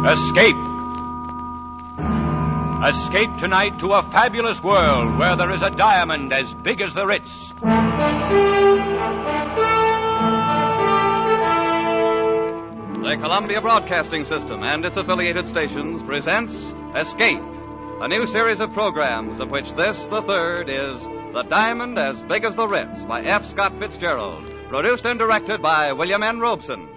Escape. Escape tonight to a fabulous world where there is a diamond as big as the Ritz. The Columbia Broadcasting System and its affiliated stations presents Escape, a new series of programs of which this, the third, is The Diamond as Big as the Ritz by F. Scott Fitzgerald, produced and directed by William N. Robeson.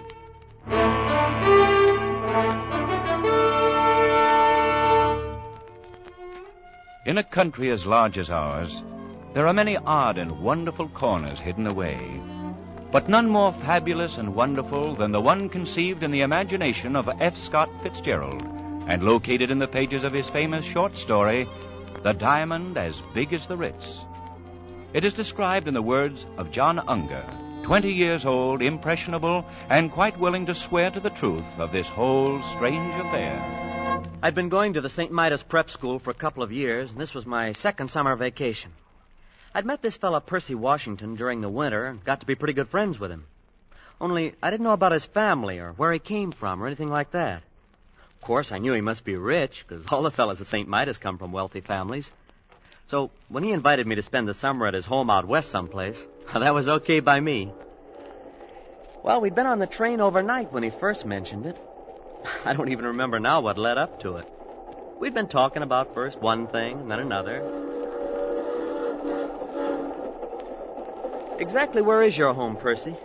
In a country as large as ours, there are many odd and wonderful corners hidden away, but none more fabulous and wonderful than the one conceived in the imagination of F. Scott Fitzgerald and located in the pages of his famous short story, The Diamond as Big as the Ritz. It is described in the words of John Unger, 20 years old, impressionable, and quite willing to swear to the truth of this whole strange affair. I'd been going to the St. Midas prep school for a couple of years, and this was my second summer vacation. I'd met this fella Percy Washington during the winter and got to be pretty good friends with him. Only I didn't know about his family or where he came from or anything like that. Of course, I knew he must be rich, because all the fellas at St. Midas come from wealthy families. So when he invited me to spend the summer at his home out west someplace, that was okay by me. Well, we'd been on the train overnight when he first mentioned it. I don't even remember now what led up to it. We'd been talking about first one thing and then another. Exactly where is your home, Percy?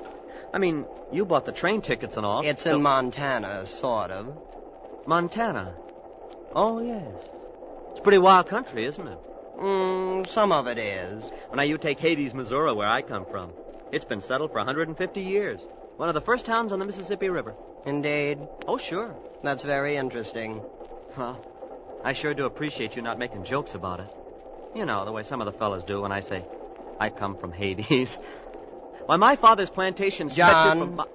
I mean, you bought the train tickets and all. It's in Montana, sort of. Montana? Oh, yes. It's pretty wild country, isn't it? Some of it is. Well, now you take Hades, Missouri, where I come from. It's been settled for 150 years. One of the first towns on the Mississippi River. Indeed. Oh, sure. That's very interesting. Well, I sure do appreciate you not making jokes about it. You know, the way some of the fellas do when I say, I come from Hades. Why, my father's plantation stretches from... John,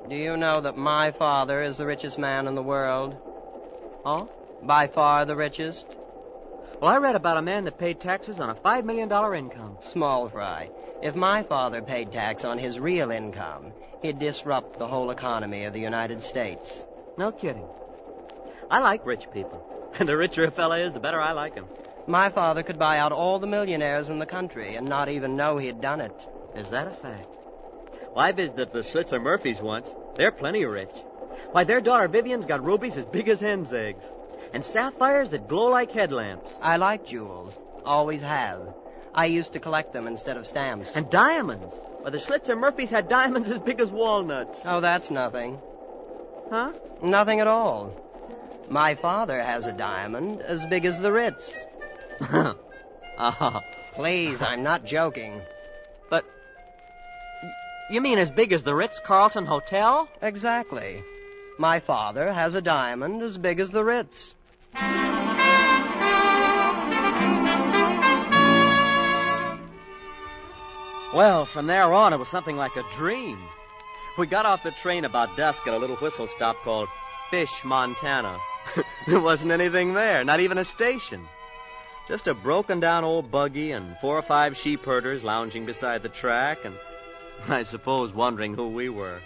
do you know that my father is the richest man in the world? Oh? By far the richest? Well, I read about a man that paid taxes on a $5 million income. Small fry. If my father paid tax on his real income, he'd disrupt the whole economy of the United States. No kidding. I like rich people. And the richer a fella is, the better I like him. My father could buy out all the millionaires in the country and not even know he'd done it. Is that a fact? Well, I visited the Schlitzer Murphys once. They're plenty rich. Why, their daughter Vivian's got rubies as big as hen's eggs. And sapphires that glow like headlamps. I like jewels. Always have. I used to collect them instead of stamps. And diamonds. Well, the Schlitzer Murphys had diamonds as big as walnuts. Oh, that's nothing. Huh? Nothing at all. My father has a diamond as big as the Ritz. Please, I'm not joking. But you mean as big as the Ritz-Carlton Hotel? Exactly. My father has a diamond as big as the Ritz. Well, from there on, it was something like a dream. We got off the train about dusk at a little whistle stop called Fish, Montana. There wasn't anything there, not even a station. Just a broken-down old buggy and 4 or 5 sheep herders lounging beside the track and, I suppose, wondering who we were.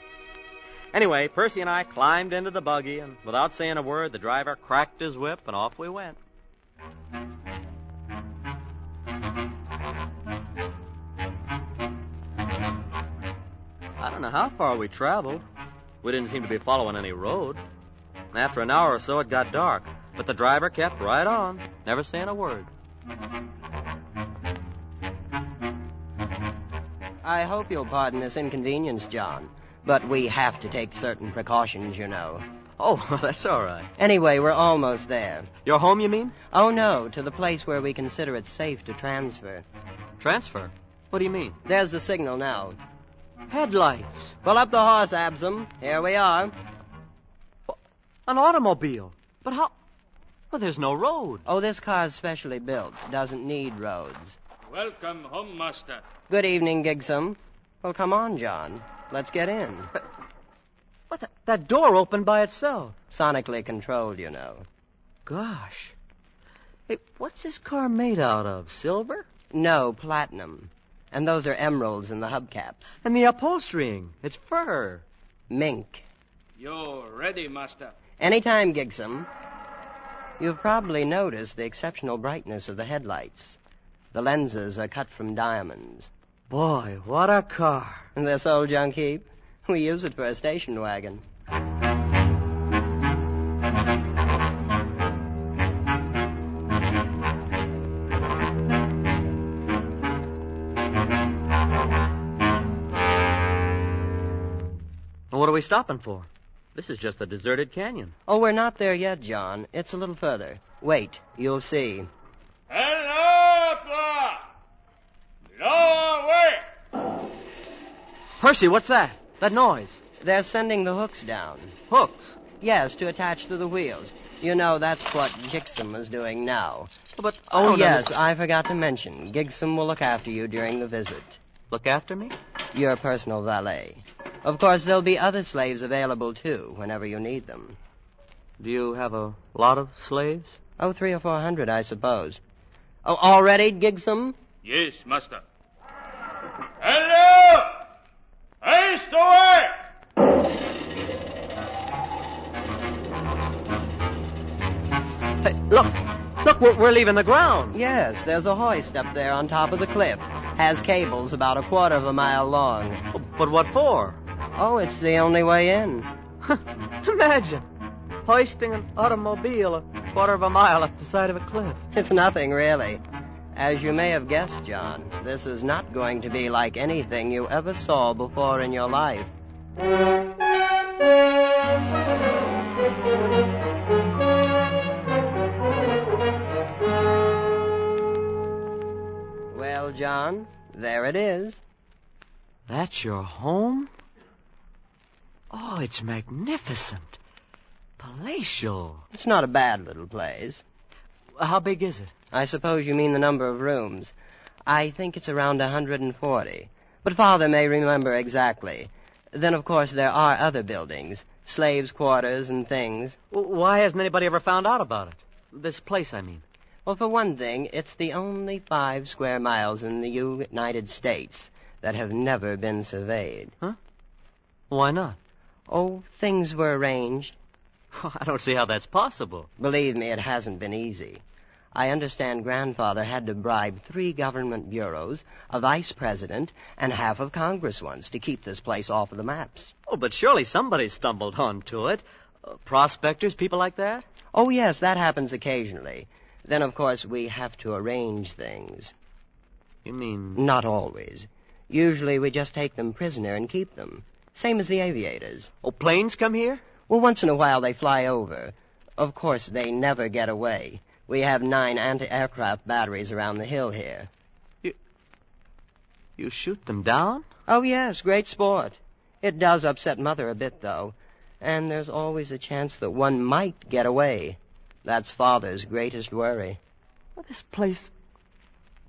Anyway, Percy and I climbed into the buggy, and without saying a word, the driver cracked his whip, and off we went. I don't know how far we traveled. We didn't seem to be following any road. After an hour or so, it got dark, but the driver kept right on, never saying a word. I hope you'll pardon this inconvenience, John, but we have to take certain precautions, you know. Oh, that's all right. Anyway, we're almost there. Your home, you mean? Oh, no, to the place where we consider it safe to transfer. Transfer? What do you mean? There's the signal now. Headlights. Pull up the horse, Absam. Here we are. An automobile. But how? Well, there's no road. Oh, this car's specially built. Doesn't need roads. Welcome home, master. Good evening, Gigsum. Well, come on, John. Let's get in. But that door opened by itself. Sonically controlled, you know. Gosh. Hey, what's this car made out of? Silver? No, platinum. And those are emeralds in the hubcaps. And the upholsterying. It's fur. Mink. You're ready, master. Anytime, Gigsum. You've probably noticed the exceptional brightness of the headlights. The lenses are cut from diamonds. Boy, what a car. This old junk heap? We use it for a station wagon. What are we stopping for? This is just a deserted canyon. Oh, we're not there yet, John. It's a little further. Wait, you'll see. Hello, Lower way. Percy, what's that? That noise. They're sending the hooks down. Hooks. Yes, to attach to the wheels. You know, that's what Gigsum is doing now. But Oh, yes, I forgot to mention. Gigsum will look after you during the visit. Look after me? Your personal valet. Of course, there'll be other slaves available, too, whenever you need them. Do you have a lot of slaves? Oh, 300 or 400, I suppose. Oh, all ready, Gigsum? Yes, master. Hello! Haste away! Hey, look! Look, we're leaving the ground. Yes, there's a hoist up there on top of the cliff. Has cables about a quarter of a mile long. Oh, but what for? Oh, it's the only way in. Imagine hoisting an automobile a quarter of a mile up the side of a cliff. It's nothing, really. As you may have guessed, John, this is not going to be like anything you ever saw before in your life. Well, John, there it is. That's your home? Oh, it's magnificent. Palatial. It's not a bad little place. How big is it? I suppose you mean the number of rooms. I think it's around 140. But Father may remember exactly. Then, of course, there are other buildings. Slaves' quarters and things. Why hasn't anybody ever found out about it? This place, I mean. Well, for one thing, it's the only 5 square miles in the United States that have never been surveyed. Huh? Why not? Oh, things were arranged. I don't see how that's possible. Believe me, it hasn't been easy. I understand Grandfather had to bribe 3 government bureaus, a vice president, and half of Congress once to keep this place off of the maps. Oh, but surely somebody stumbled onto it. Prospectors, people like that? Oh, yes, that happens occasionally. Then, of course, we have to arrange things. You mean... Not always. Usually we just take them prisoner and keep them. Same as the aviators. Oh, planes come here? Well, once in a while they fly over. Of course, they never get away. We have 9 anti-aircraft batteries around the hill here. You shoot them down? Oh, yes, great sport. It does upset Mother a bit, though. And there's always a chance that one might get away. That's Father's greatest worry. Well, this place...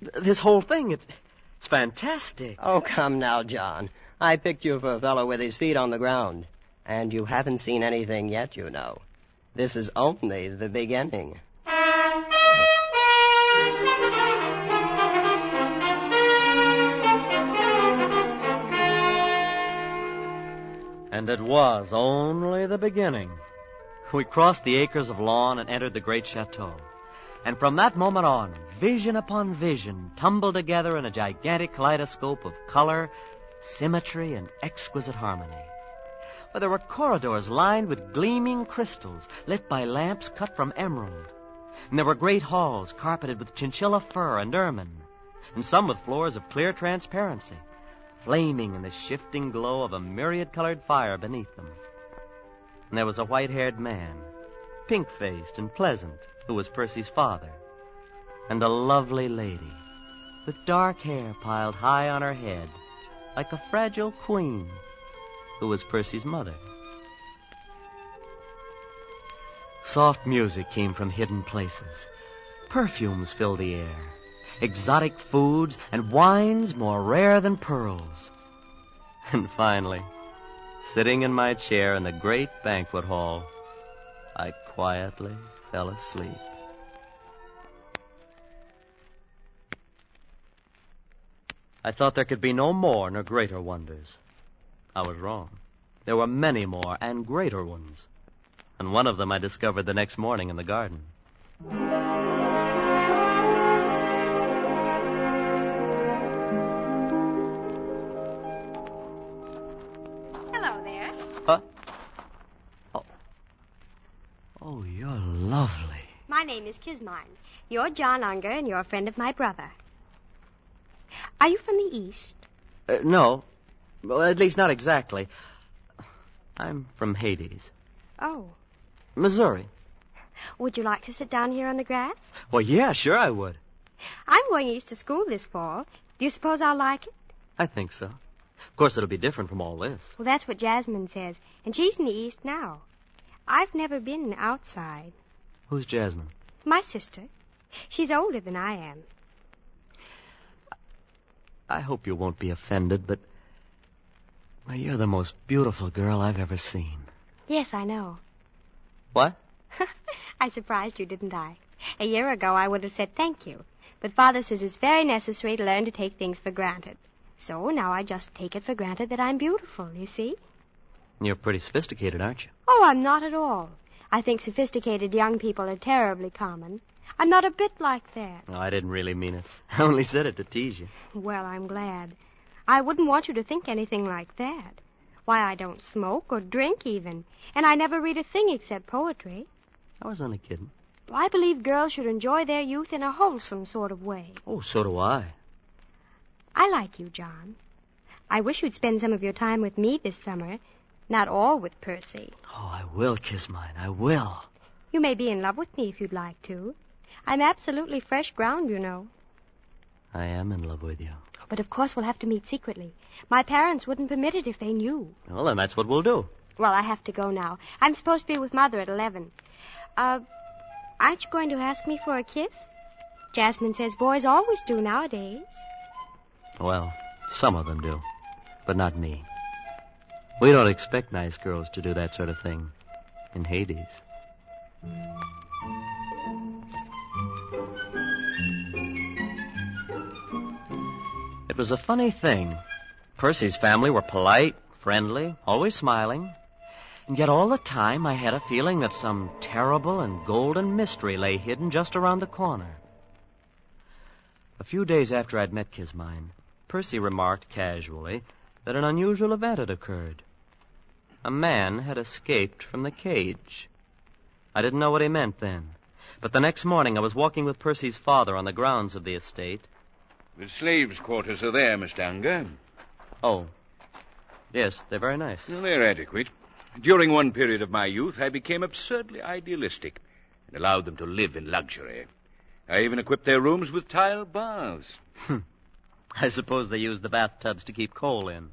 This whole thing, it's fantastic. Oh, come now, John. I picked you for a fellow with his feet on the ground. And you haven't seen anything yet, you know. This is only the beginning. And it was only the beginning. We crossed the acres of lawn and entered the great chateau. And from that moment on, vision upon vision tumbled together in a gigantic kaleidoscope of color, symmetry, and exquisite harmony. Well, there were corridors lined with gleaming crystals, lit by lamps cut from emerald. And there were great halls carpeted with chinchilla fur and ermine, and some with floors of clear transparency, flaming in the shifting glow of a myriad-colored fire beneath them. And there was a white-haired man, pink-faced and pleasant, who was Percy's father, and a lovely lady with dark hair piled high on her head, like a fragile queen, who was Percy's mother. Soft music came from hidden places. Perfumes filled the air, exotic foods, and wines more rare than pearls. And finally, sitting in my chair in the great banquet hall, I quietly fell asleep. I thought there could be no more nor greater wonders. I was wrong. There were many more and greater ones. And one of them I discovered the next morning in the garden. Hello there. Huh? Oh, you're lovely. My name is Kismine. You're John Unger, and you're a friend of my brother. Are you from the East? No. Well, at least not exactly. I'm from Hades. Oh. Missouri. Would you like to sit down here on the grass? Well, yeah, sure I would. I'm going east to school this fall. Do you suppose I'll like it? I think so. Of course, it'll be different from all this. Well, that's what Jasmine says, and she's in the East now. I've never been outside. Who's Jasmine? My sister. She's older than I am. I hope you won't be offended, but... Well, you're the most beautiful girl I've ever seen. Yes, I know. What? I surprised you, didn't I? A year ago, I would have said thank you. But Father says it's very necessary to learn to take things for granted. So now I just take it for granted that I'm beautiful, you see? You're pretty sophisticated, aren't you? Oh, I'm not at all. I think sophisticated young people are terribly common. I'm not a bit like that. No, I didn't really mean it. I only said it to tease you. Well, I'm glad. I wouldn't want you to think anything like that. Why, I don't smoke or drink even, and I never read a thing except poetry. I was only kidding. I believe girls should enjoy their youth in a wholesome sort of way. Oh, so do I. I like you, John. I wish you'd spend some of your time with me this summer, not all with Percy. Oh, I will, Kismine. I will. You may be in love with me if you'd like to. I'm absolutely fresh ground, you know. I am in love with you. But of course we'll have to meet secretly. My parents wouldn't permit it if they knew. Well, then that's what we'll do. Well, I have to go now. I'm supposed to be with Mother at 11. Aren't you going to ask me for a kiss? Jasmine says boys always do nowadays. Well, some of them do, but not me. We don't expect nice girls to do that sort of thing in Hades. It was a funny thing. Percy's family were polite, friendly, always smiling. And yet all the time I had a feeling that some terrible and golden mystery lay hidden just around the corner. A few days after I'd met Kismine, Percy remarked casually that an unusual event had occurred. A man had escaped from the cage. I didn't know what he meant then. But the next morning I was walking with Percy's father on the grounds of the estate. The slaves' quarters are there, Mr. Unger. Oh, yes, they're very nice. Well, they're adequate. During one period of my youth, I became absurdly idealistic and allowed them to live in luxury. I even equipped their rooms with tile baths. I suppose they use the bathtubs to keep coal in.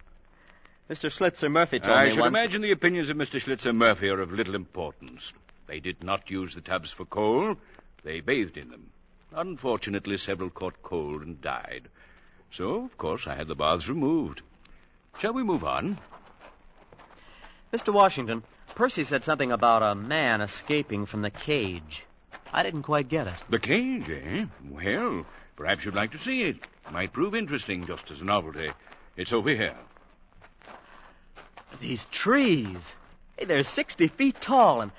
Mr. Schlitzer Murphy told me I once... should imagine the opinions of Mr. Schlitzer Murphy are of little importance. They did not use the tubs for coal. They bathed in them. Unfortunately, several caught cold and died. So, of course, I had the baths removed. Shall we move on? Mr. Washington, Percy said something about a man escaping from the cage. I didn't quite get it. The cage, eh? Well, perhaps you'd like to see it. Might prove interesting just as a novelty. It's over here. These trees. Hey, they're 60 feet tall, and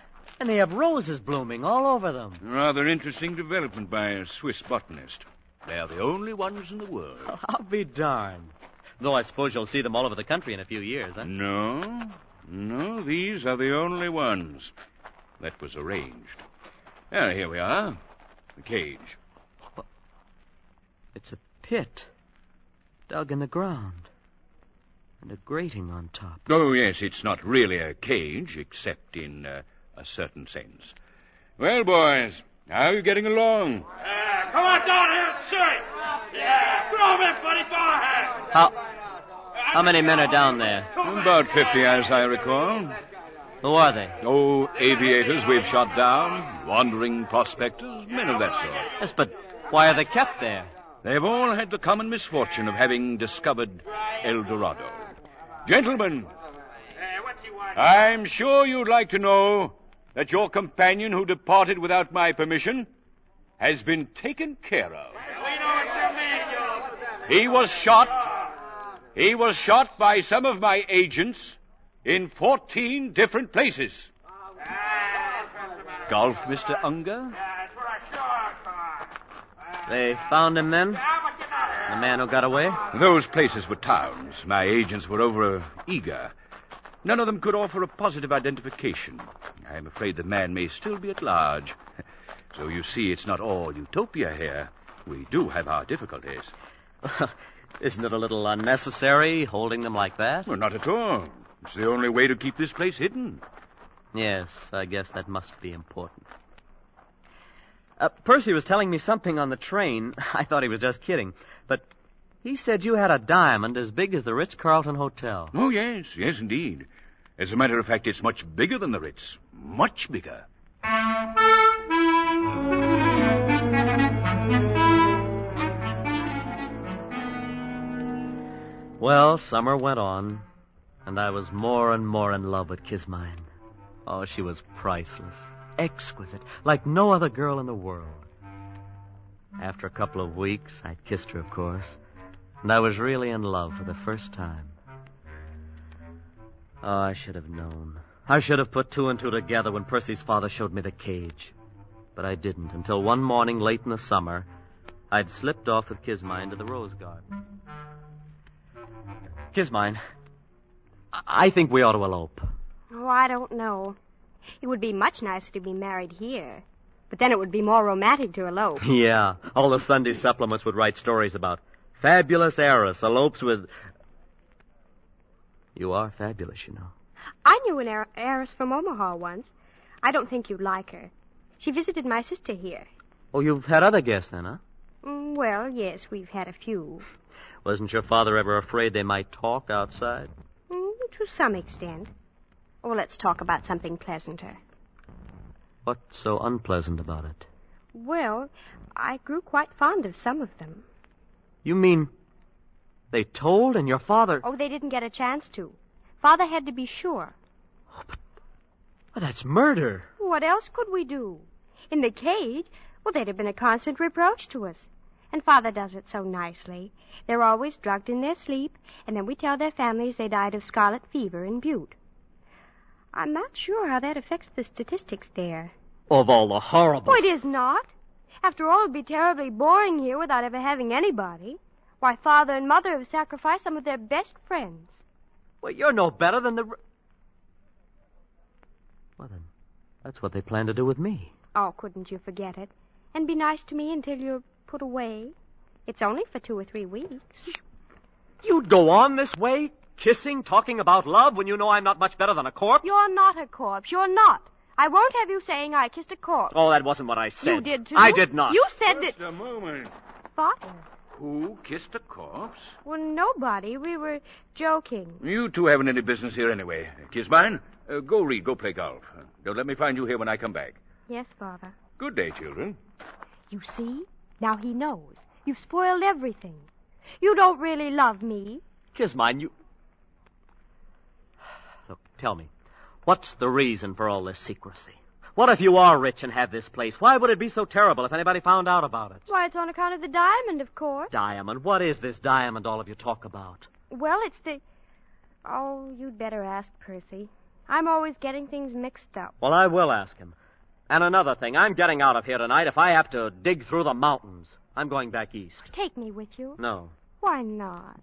they have roses blooming all over them. Rather interesting development by a Swiss botanist. They are the only ones in the world. I'll be darned. Though I suppose you'll see them all over the country in a few years, huh? No, these are the only ones. That was arranged. Ah, here we are. The cage. Well, it's a pit dug in the ground. And a grating on top. Oh, yes, it's not really a cage, except in a certain sense. Well, boys, how are you getting along? Come on down here and see. Yeah, throw him in, buddy. Go ahead. How many men are down there? About 50, as I recall. Who are they? Oh, aviators we've shot down, wandering prospectors, men of that sort. Yes, but why are they kept there? They've all had the common misfortune of having discovered El Dorado. Gentlemen, What's he want? I'm sure you'd like to know that your companion who departed without my permission has been taken care of. We know what you mean, He was shot by some of my agents in 14 different places. golf, Mr. Unger? That's what I saw. They found him then? The man who got away? Those places were towns. My agents were over eager. None of them could offer a positive identification. I'm afraid the man may still be at large. So you see, it's not all utopia here. We do have our difficulties. Isn't it a little unnecessary holding them like that? Well, not at all. It's the only way to keep this place hidden. Yes, I guess that must be important. Percy was telling me something on the train. I thought he was just kidding. But he said you had a diamond as big as the Ritz-Carlton Hotel. Oh, yes, indeed. As a matter of fact, it's much bigger than the Ritz. Much bigger. Well, summer went on, and I was more and more in love with Kismine. Oh, she was priceless, exquisite, like no other girl in the world. After a couple of weeks, I kissed her, of course, and I was really in love for the first time. Oh, I should have known. I should have put two and two together when Percy's father showed me the cage. But I didn't until one morning late in the summer, I'd slipped off with Kismine to the rose garden. Kismine, I think we ought to elope. Oh, I don't know. It would be much nicer to be married here. But then it would be more romantic to elope. Yeah, all the Sunday supplements would write stories about fabulous heiress elopes with... You are fabulous, you know. I knew an heiress from Omaha once. I don't think you'd like her. She visited my sister here. Oh, you've had other guests then, huh? Well, yes, we've had a few. Wasn't your father ever afraid they might talk outside? To some extent. Oh, let's talk about something pleasanter. What's so unpleasant about it? Well, I grew quite fond of some of them. You mean they told and your father... Oh, they didn't get a chance to. Father had to be sure. Oh, but that's murder. What else could we do? In the cage, well, they'd have been a constant reproach to us. And Father does it so nicely. They're always drugged in their sleep, and then we tell their families they died of scarlet fever in Butte. I'm not sure how that affects the statistics there. Of all the horrible... Oh, it is not. After all, it'd be terribly boring here without ever having anybody. Why, Father and Mother have sacrificed some of their best friends. Well, you're no better than the... Well, then, that's what they plan to do with me. Oh, couldn't you forget it? And be nice to me until you're put away. It's only for 2 or 3 weeks. You'd go on this way, kissing, talking about love, when you know I'm not much better than a corpse? You're not a corpse. You're not. I won't have you saying I kissed a corpse. Oh, that wasn't what I said. You did, too. I did not. You said that... Just a moment. Father. Who kissed a corpse? Well, nobody. We were joking. You two haven't any business here anyway. Kismine, go read, go play golf. Don't let me find you here when I come back. Yes, Father. Good day, children. You see? Now he knows. You've spoiled everything. You don't really love me. Kismine, you... Look, tell me, what's the reason for all this secrecy? What if you are rich and have this place? Why would it be so terrible if anybody found out about it? Why, it's on account of the diamond, of course. Diamond? What is this diamond all of you talk about? Well, it's the... Oh, you'd better ask Percy. I'm always getting things mixed up. Well, I will ask him. And another thing, I'm getting out of here tonight if I have to dig through the mountains. I'm going back east. Take me with you. No. Why not?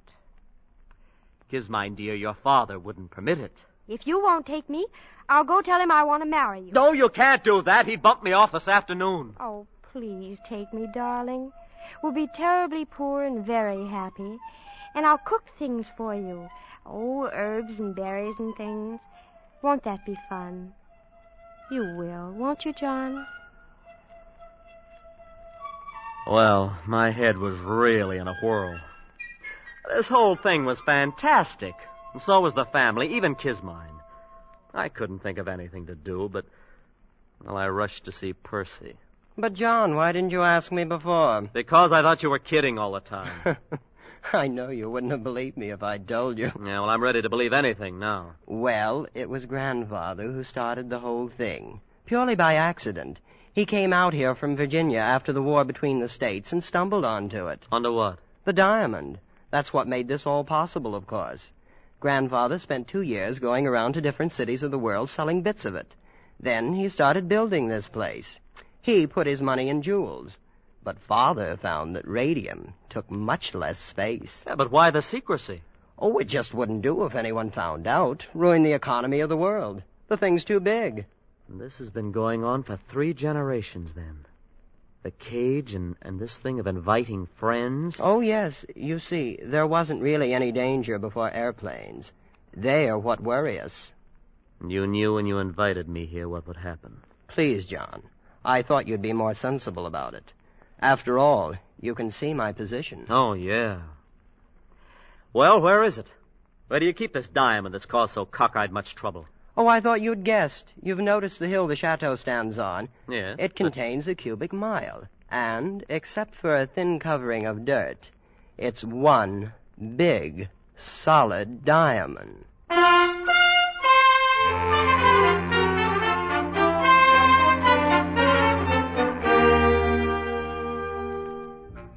Kismine, dear, your father wouldn't permit it. If you won't take me, I'll go tell him I want to marry you. No, you can't do that. He bumped me off this afternoon. Oh, please take me, darling. We'll be terribly poor and very happy. And I'll cook things for you. Oh, herbs and berries and things. Won't that be fun? You will, won't you, John? Well, my head was really in a whirl. This whole thing was fantastic. And so was the family, even Kismine. I couldn't think of anything to do, but... Well, I rushed to see Percy. But, John, why didn't you ask me before? Because I thought you were kidding all the time. I know you wouldn't have believed me if I'd told you. Yeah, well, I'm ready to believe anything now. Well, it was Grandfather who started the whole thing. Purely by accident. He came out here from Virginia after the war between the states and stumbled onto it. Onto what? The diamond. That's what made this all possible, of course. Grandfather spent 2 years going around to different cities of the world selling bits of it. Then he started building this place. He put his money in jewels. But Father found that radium took much less space. Yeah, but why the secrecy? Oh, it just wouldn't do if anyone found out. Ruin the economy of the world. The thing's too big. And this has been going on for 3 generations, then. The cage and this thing of inviting friends. Oh, yes. You see, there wasn't really any danger before airplanes. They are what worry us. You knew when you invited me here what would happen. Please, John. I thought you'd be more sensible about it. After all, you can see my position. Oh, yeah. Well, where is it? Where do you keep this diamond that's caused so cockeyed much trouble? Oh, I thought you'd guessed. You've noticed the hill the chateau stands on. Yes. It contains a cubic mile. And, except for a thin covering of dirt, it's one big, solid diamond.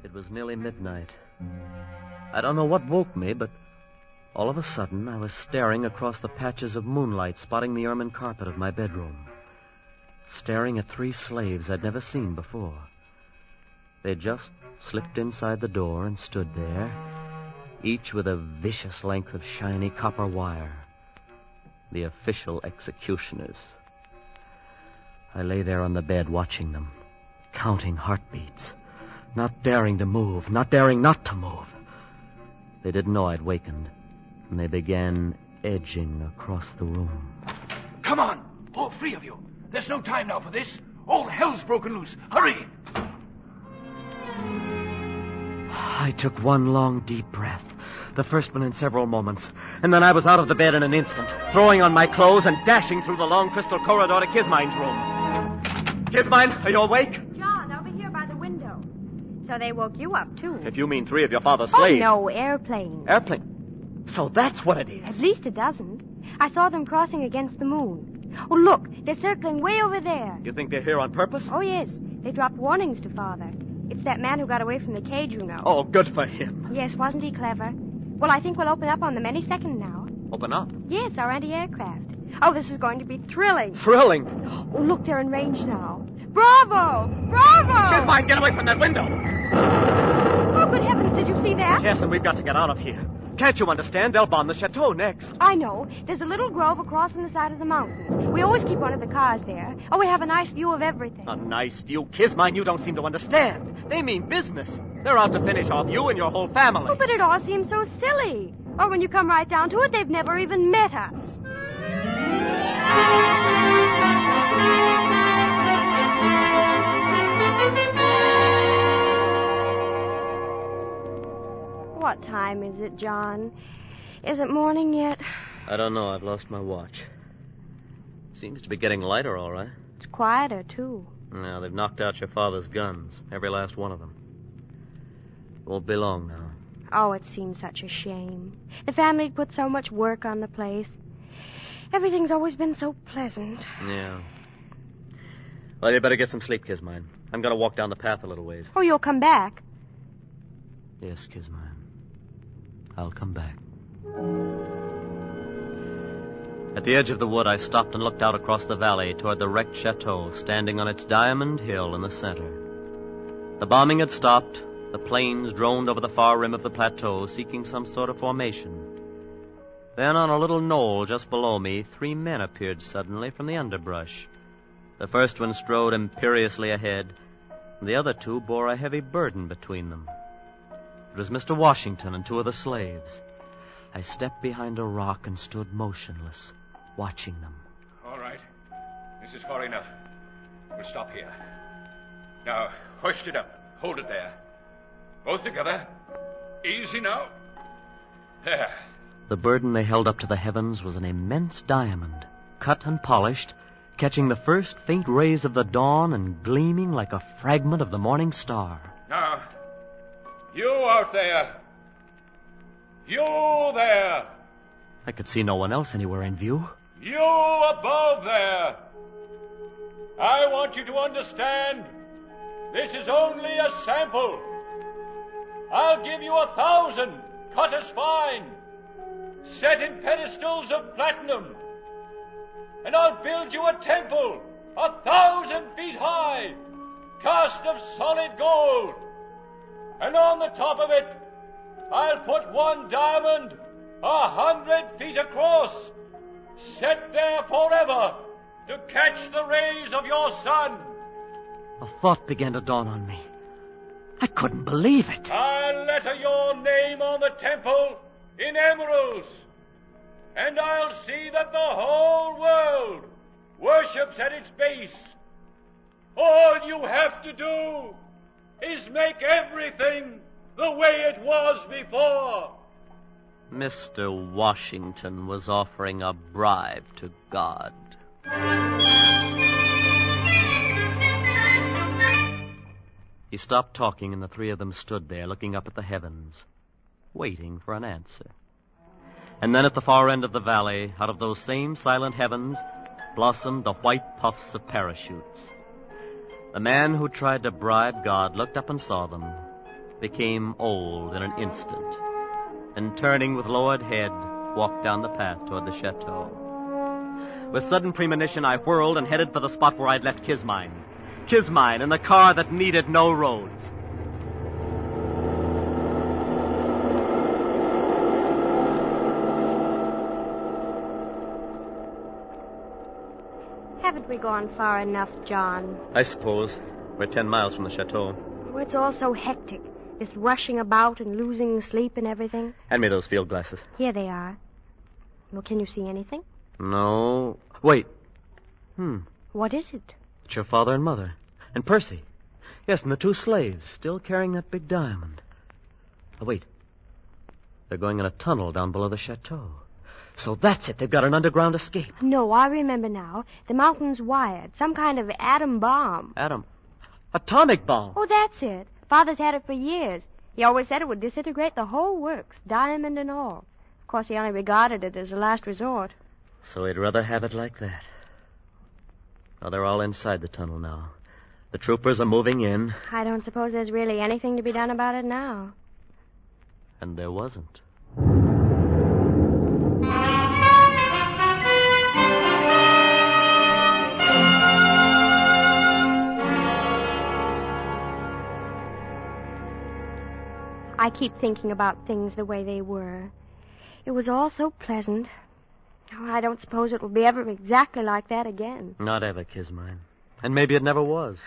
It was nearly midnight. I don't know what woke me, but all of a sudden I was staring across the patches of moonlight spotting the ermine carpet of my bedroom, staring at 3 slaves I'd never seen before. They'd just slipped inside the door and stood there, each with a vicious length of shiny copper wire. The official executioners. I lay there on the bed watching them, counting heartbeats, not daring to move, not daring not to move. They didn't know I'd wakened, and they began edging across the room. Come on, all 3 of you. There's no time now for this. All hell's broken loose. Hurry! I took one long, deep breath, the first one in several moments, and then I was out of the bed in an instant, throwing on my clothes and dashing through the long crystal corridor to Kismine's room. Kismine, are you awake? John, over here by the window. So they woke you up, too. If you mean 3 of your father's slaves. Oh, no, airplanes. Airplane? So that's what it is. At least a dozen. I saw them crossing against the moon. Oh, look, they're circling way over there. You think they're here on purpose? Oh, yes. They dropped warnings to Father. It's that man who got away from the cage, you know. Oh, good for him. Yes, wasn't he clever? Well, I think we'll open up on them any second now. Open up? Yes, our anti-aircraft. Oh, this is going to be thrilling. Thrilling. Oh, look, they're in range now. Bravo! Bravo! Kismine, get away from that window. Oh, good heavens, did you see that? Yes, and we've got to get out of here. Can't you understand? They'll bomb the chateau next. I know. There's a little grove across on the side of the mountains. We always keep one of the cars there. Oh, we have a nice view of everything. A nice view? Kismine, you don't seem to understand. They mean business. They're out to finish off you and your whole family. Oh, but it all seems so silly. Or when you come right down to it, they've never even met us. What time is it, John? Is it morning yet? I don't know. I've lost my watch. Seems to be getting lighter, all right. It's quieter, too. Now, they've knocked out your father's guns. Every last one of them. Won't be long now. Oh, it seems such a shame. The family'd put so much work on the place. Everything's always been so pleasant. Yeah. Well, you better get some sleep, Kismine. I'm going to walk down the path a little ways. Oh, you'll come back? Yes, Kismine. I'll come back. At the edge of the wood, I stopped and looked out across the valley toward the wrecked chateau standing on its diamond hill in the center. The bombing had stopped. The planes droned over the far rim of the plateau, seeking some sort of formation. Then, on a little knoll just below me, 3 men appeared suddenly from the underbrush. The first one strode imperiously ahead, and the other 2 bore a heavy burden between them. It was Mr. Washington and 2 of the slaves. I stepped behind a rock and stood motionless, watching them. All right. This is far enough. We'll stop here. Now, hoist it up. Hold it there. Both together. Easy now. There. The burden they held up to the heavens was an immense diamond, cut and polished, catching the first faint rays of the dawn and gleaming like a fragment of the morning star. Now, you out there. You there. I could see no one else anywhere in view. You above there. I want you to understand, this is only a sample. I'll give you 1,000, cut as fine, set in pedestals of platinum. and I'll build you a temple 1,000 feet high, cast of solid gold. And on the top of it, I'll put one diamond 100 feet across, set there forever to catch the rays of your sun. A thought began to dawn on me. I couldn't believe it. I'll letter your name on the temple in emeralds, and I'll see that the whole world worships at its base. All you have to do is make everything the way it was before. Mr. Washington was offering a bribe to God. He stopped talking, and the three of them stood there, looking up at the heavens, waiting for an answer. And then at the far end of the valley, out of those same silent heavens, blossomed the white puffs of parachutes. The man who tried to bribe God looked up and saw them, became old in an instant, and turning with lowered head, walked down the path toward the chateau. With sudden premonition, I whirled and headed for the spot where I'd left Kismine. Kismine in the car that needed no roads. Haven't we gone far enough, John? I suppose. We're 10 miles from the chateau. Oh, it's all so hectic. This rushing about and losing sleep and everything. Hand me those field glasses. Here they are. Well, can you see anything? No. Wait. What is it? It's your father and mother. And Percy. Yes, and the two slaves, still carrying that big diamond. Oh, wait. They're going in a tunnel down below the chateau. So that's it. They've got an underground escape. No, I remember now. The mountain's wired. Some kind of atom bomb. Atomic bomb. Oh, that's it. Father's had it for years. He always said it would disintegrate the whole works, diamond and all. Of course, he only regarded it as a last resort. So he'd rather have it like that. Now, they're all inside the tunnel now. The troopers are moving in. I don't suppose there's really anything to be done about it now. And there wasn't. I keep thinking about things the way they were. It was all so pleasant. Oh, I don't suppose it will be ever exactly like that again. Not ever, Kismine. And maybe it never was.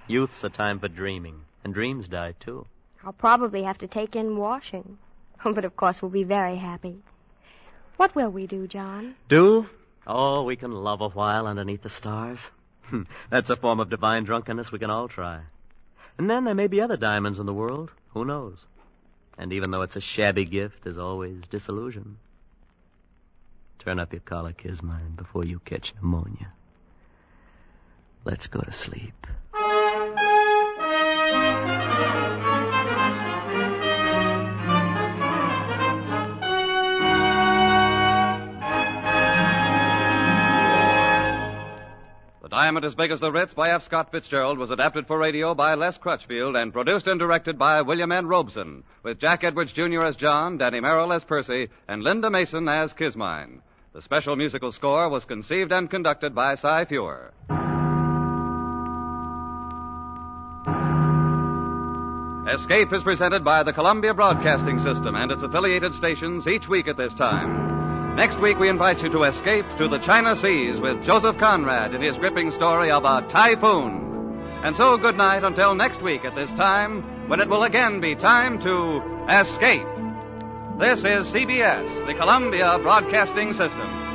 Youth's a time for dreaming, and dreams die, too. I'll probably have to take in washing. But, of course, we'll be very happy. What will we do, John? Do? Oh, we can love a while underneath the stars. That's a form of divine drunkenness we can all try. And then there may be other diamonds in the world. Who knows? And even though it's a shabby gift, there's always disillusion. Turn up your collar, Kismine, before you catch pneumonia. Let's go to sleep. The Diamond as Big as the Ritz by F. Scott Fitzgerald was adapted for radio by Les Crutchfield and produced and directed by William N. Robeson, with Jack Edwards Jr. as John, Danny Merrill as Percy, and Linda Mason as Kismine. The special musical score was conceived and conducted by Cy Feuer. Escape is presented by the Columbia Broadcasting System and its affiliated stations each week at this time. Next week, we invite you to escape to the China Seas with Joseph Conrad in his gripping story of a typhoon. And so, good night until next week at this time, when it will again be time to escape. This is CBS, the Columbia Broadcasting System.